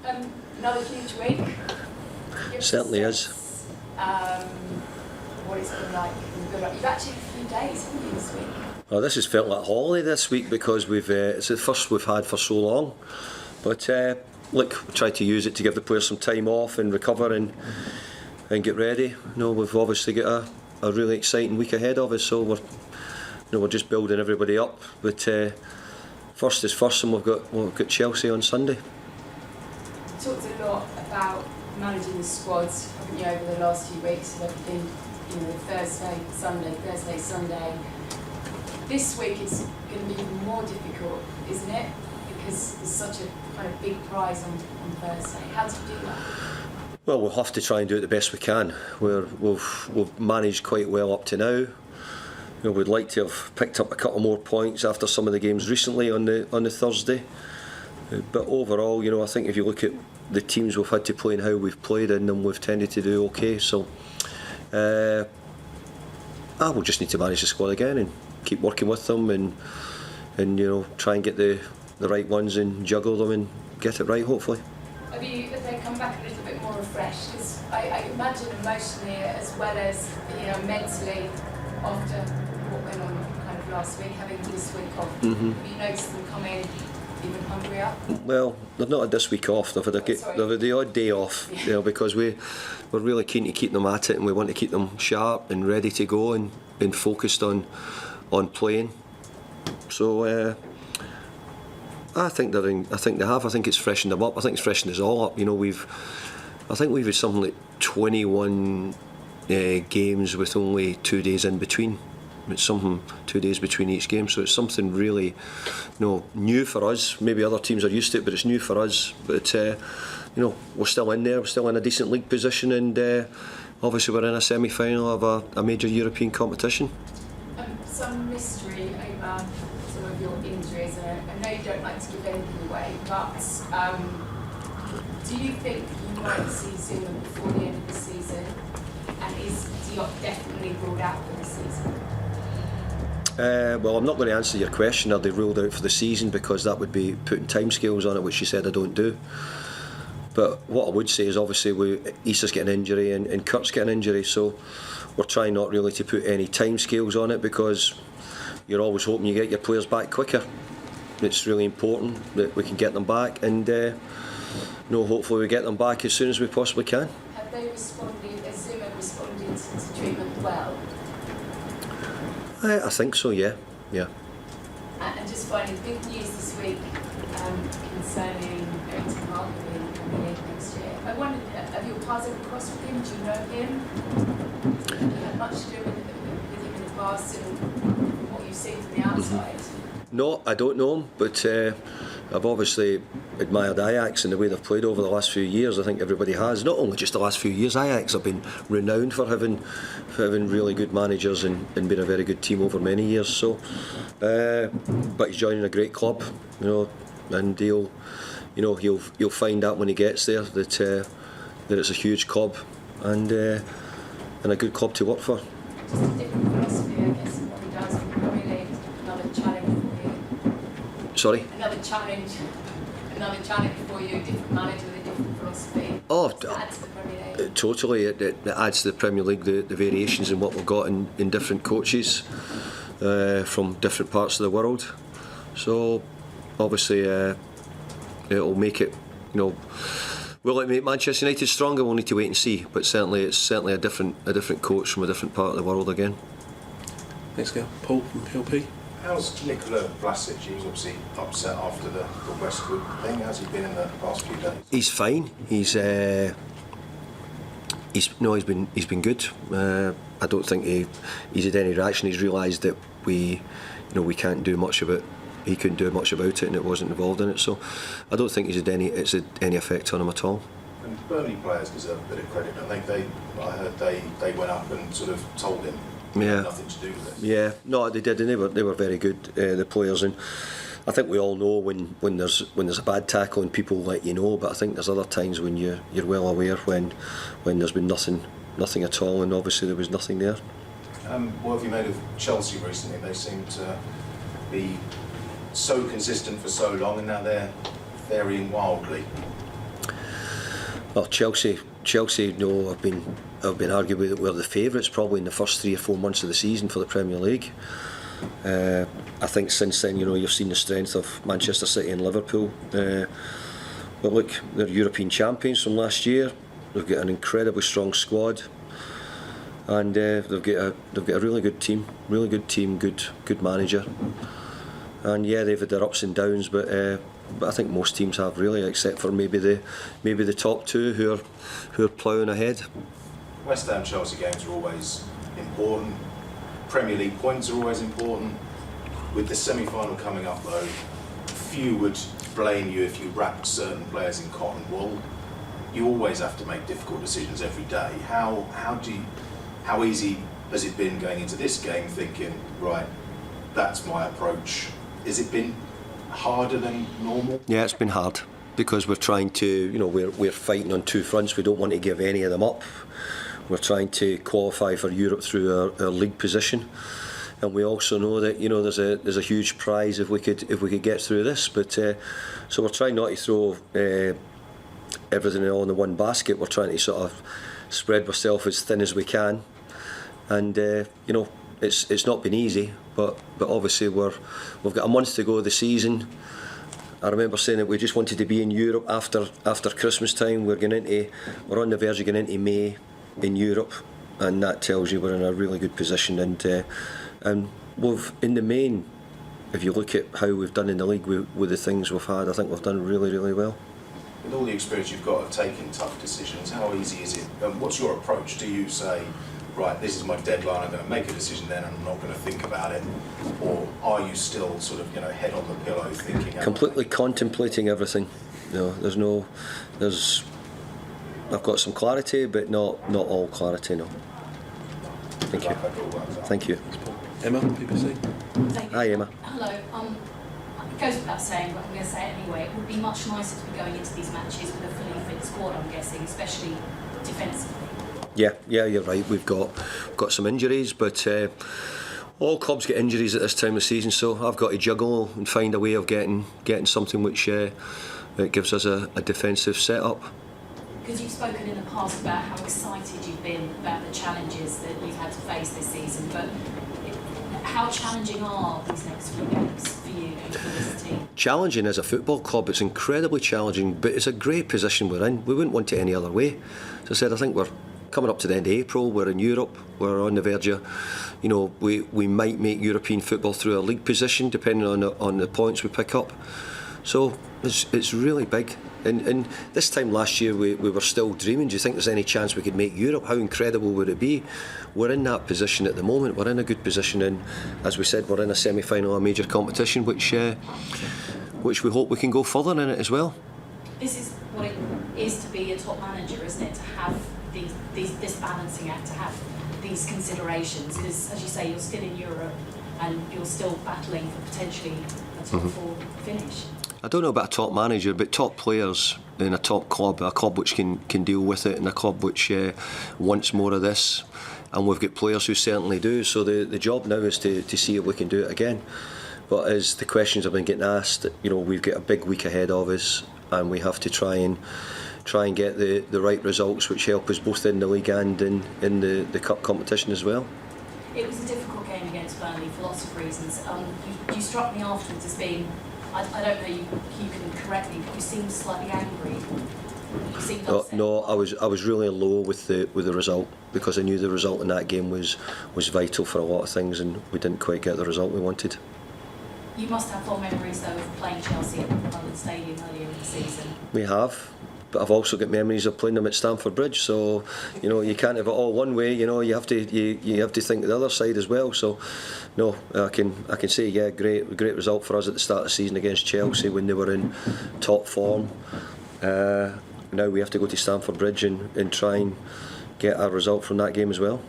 Another huge week. Certainly is. What it's been like in the build-up. You've actually had a few days, haven't you, this week? Well, this has felt like a holiday this week because it's the first we've had for so long. But look, we tried to use it to give the players some time off and recover and get ready. We've obviously got a really exciting week ahead of us, so we're just building everybody up. But first is first, and we've got Chelsea on Sunday. You talked a lot about managing the squads, haven't you, over the last few weeks, and everything, Thursday, Sunday. This week it's going to be even more difficult, isn't it? Because there's such a kind of big prize on Thursday. How do you do that? Well, we'll have to try and do it the best we can. We've managed quite well up to now. We'd like to have picked up a couple more points after some of the games recently on the Thursday. But overall, I think if you look at the teams we've had to play and how we've played in them, we've tended to do okay. So we'll just need to manage the squad again and keep working with them and try and get the right ones and juggle them and get it right, hopefully. Have they come back a little bit more refreshed? Because I imagine emotionally as well as mentally after what went on kind of last week, having this week off. Mm-hmm. Have you noticed them come in even hungrier? Well, they've not had this week off. They've had the odd day off, because we're really keen to keep them at it and we want to keep them sharp and ready to go and focused on playing. So I think they have. I think it's freshened them up. I think it's freshened us all up. I think we've had something like 21 games with only 2 days in between. It's something 2 days between each game, so it's something really new for us. Maybe other teams are used to it, but it's new for us. But we're still in there. We're still in a decent league position, and obviously we're in a semi-final of a major European competition. Some mystery over some of your injuries, and I know you don't like to give anything away, but do you think you might see Zuma before the end of the season? And is Diop definitely ruled out for the season? Well, I'm not going to answer your question, are they ruled out for the season, because that would be putting timescales on it, which you said I don't do. But what I would say is obviously Issa's getting an injury and Kurt's getting an injury, so we're trying not really to put any timescales on it because you're always hoping you get your players back quicker. It's really important that we can get them back and hopefully we get them back as soon as we possibly can. Have they responded, has Zuma responded to treatment well? I think so, yeah. And just finally, big news this week concerning Eric Ten Hag being in the Premier League next year. I wondered, have your paths ever crossed with him? Do you know him? Have you had much to do with him in the past and what you've seen from the outside? No, I don't know him, but I've obviously admired Ajax and the way they've played over the last few years. I think everybody has. Not only just the last few years, Ajax have been renowned for having really good managers and been a very good team over many years. So, but he's joining a great club, and he'll find out when he gets there that it's a huge club and a good club to work for. Just a different philosophy, I guess, in what he does in the Premier League. Another challenge for you. Sorry? Another challenge for you, a different manager with a different philosophy. Adds to the Premier League. Totally, it adds to the Premier League the variations in what we've got in different coaches from different parts of the world. So obviously it'll make it, will it make Manchester United stronger? We'll need to wait and see. But it's a different coach from a different part of the world again. Next guy, Paul from PLP. How's Nikola Vlasic? He was obviously upset after the Westwood thing. How's he been in the past few days? He's fine. He's been good. I don't think he's had any reaction. He's realised that we can't do much about. He couldn't do much about it, and it wasn't involved in it. So I don't think it's had any effect on him at all. And Burnley players deserve a bit of credit. I think I heard they went up and sort of told him. Yeah. Nothing to do with this. Yeah, no, they did, and they were very good, the players, and I think we all know when there's a bad tackle and people let you know. But I think there's other times when you're well aware when there's been nothing at all, and obviously there was nothing there. What have you made of Chelsea recently? They seem to be so consistent for so long, and now they're varying wildly. Well, Chelsea, no, I've been arguing that we're the favourites probably in the first 3 or 4 months of the season for the Premier League. I think since then, you've seen the strength of Manchester City and Liverpool. But look, they're European champions from last year. They've got an incredibly strong squad, and they've got a really good team, good manager. And yeah, they've had their ups and downs, but I think most teams have really, except for maybe the top two who are ploughing ahead. West Ham Chelsea games are always important. Premier League points are always important. With the semi-final coming up though, few would blame you if you wrapped certain players in cotton wool. You always have to make difficult decisions every day. How easy has it been going into this game thinking, right, that's my approach? Has it been harder than normal? Yeah, it's been hard because we're trying to, we're fighting on two fronts. We don't want to give any of them up. We're trying to qualify for Europe through our league position, and we also know that there's a huge prize if we could get through this. But so we're trying not to throw everything all in the one basket. We're trying to sort of spread ourselves as thin as we can, and it's not been easy. But obviously we've got a month to go of the season. I remember saying that we just wanted to be in Europe after Christmas time. We're on the verge of getting into May in Europe, and that tells you we're in a really good position. And we've, in the main, if you look at how we've done in the league with the things we've had, I think we've done really, really well. With all the experience you've got of taking tough decisions, how easy is it? What's your approach? Do you say, right, this is my deadline, I'm going to make a decision then and I'm not going to think about it? Or are you still sort of, head on the pillow thinking? Completely contemplating everything. I've got some clarity, but not all clarity, no. Thank you. Thank you. Emma, BBC. Hi, Emma. Hello. It goes without saying, but I'm going to say it anyway. It would be much nicer to be going into these matches with a fully fit squad, I'm guessing, especially defensively. Yeah, you're right. We've got some injuries, but all clubs get injuries at this time of season, so I've got to juggle and find a way of getting something which gives us a defensive setup. Because you've spoken in the past about how excited you've been about the challenges that you've had to face this season, but how challenging are these next few games for you and for this team? Challenging as a football club, it's incredibly challenging, but it's a great position we're in. We wouldn't want it any other way. As I said, I think we're coming up to the end of April, we're in Europe, we're on the verge of, we might make European football through a league position depending on the points we pick up. So it's really big. And this time last year we were still dreaming. Do you think there's any chance we could make Europe? How incredible would it be? We're in that position at the moment. We're in a good position, and as we said, we're in a semi-final of a major competition, which we hope we can go further in it as well. This is what it is to be a top manager, isn't it? To have this balancing act, to have these considerations. Because, as you say, you're still in Europe and you're still battling for potentially a top four finish. I don't know about a top manager, but top players in a top club, a club which can deal with it, and a club which wants more of this. And we've got players who certainly do. So the job now is to see if we can do it again. But as the questions have been getting asked, we've got a big week ahead of us, and we have to try and get the right results which help us both in the league and in the cup competition as well. It was a difficult game against Burnley for lots of reasons. You struck me afterwards as being, I don't know, you can correct me, but you seemed slightly angry. You seemed upset. No, I was really low with the result, because I knew the result in that game was vital for a lot of things, and we didn't quite get the result we wanted. You must have fond memories though of playing Chelsea at the London Stadium earlier in the season. We have, but I've also got memories of playing them at Stamford Bridge. So you can't have it all one way. You have to think the other side as well. So no, I can say great result for us at the start of the season against Chelsea when they were in top form. Now we have to go to Stamford Bridge and try and get a result from that game as well.